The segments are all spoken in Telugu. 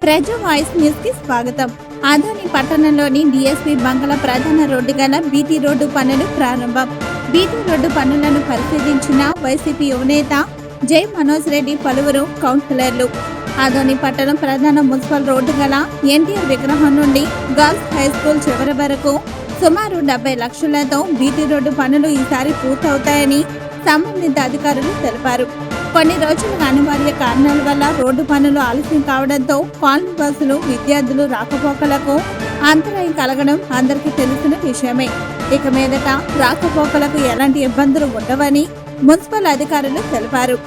ప్రజా వాయిస్ న్యూస్ కి స్వాగతం. ఆదోని పట్టణంలోని డిఎస్పీ బంగళ ప్రధాన రోడ్డు గల బీటీ రోడ్డు పనులు ప్రారంభం. బీటీ రోడ్డు పనులను పరిశీలించిన వైసీపీ యువనేత జై మనోజ్ రెడ్డి, పలువురు కౌన్సిలర్లు. ఆదోని పట్టణం ప్రధాన మున్సిపల్ రోడ్డు గల ఎన్టీఆర్ విగ్రహం నుండి గర్ల్స్ హై స్కూల్ చివరి వరకు సుమారు 70 లక్షలతో బీటీ రోడ్డు పనులు ఈసారి పూర్తవుతాయని సంబంధిత అధికారులు తెలిపారు. కొన్ని రోజులుగా అనివార్య కారణాల వల్ల రోడ్డు పనులు ఆలస్యం కావడంతో కాలనీ బస్సులు, విద్యార్థులు రాకపోకలకు అంతరాయం కలగడం అందరికీ తెలిసిన విషయమే. ఇక మీదట రాకపోకలకు ఎలాంటి ఇబ్బందులు ఉండవని మున్సిపల్ అధికారులు తెలిపారు.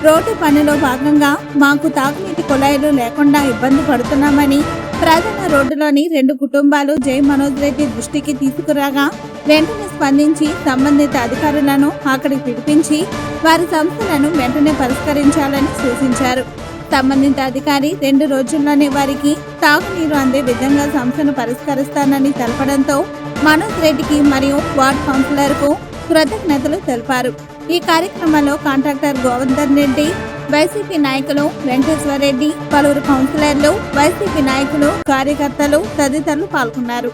రోడ్డు పనిలో భాగంగా మాకు తాగునీటి కుళాయిలు లేకుండా ఇబ్బంది పడుతున్నామని ప్రధాన రోడ్డులోని 2 కుటుంబాలు జై మనోజ్ రెడ్డి దృష్టికి తీసుకురాగా వెంటనే స్పందించి సంబంధిత అధికారులను అక్కడికి పిలిపించి వారి సమస్యలను వెంటనే పరిష్కరించాలని సూచించారు. సంబంధిత అధికారి 2 రోజుల్లోనే వారికి తాగునీరు అందే విధంగా సమస్యను పరిష్కరిస్తానని తెలపడంతో మనోజ్ రెడ్డికి మరియు వార్డ్ కౌన్సిలర్కు కృతజ్ఞతలు తెలిపారు. ఈ కార్యక్రమంలో కాంట్రాక్టర్ గోవర్ధన్ రెడ్డి, వైసీపీ నాయకులు వెంకటేశ్వర రెడ్డి, పలువురు కౌన్సిలర్లు, వైసీపీ నాయకులు, కార్యకర్తలు తదితరులు పాల్గొన్నారు.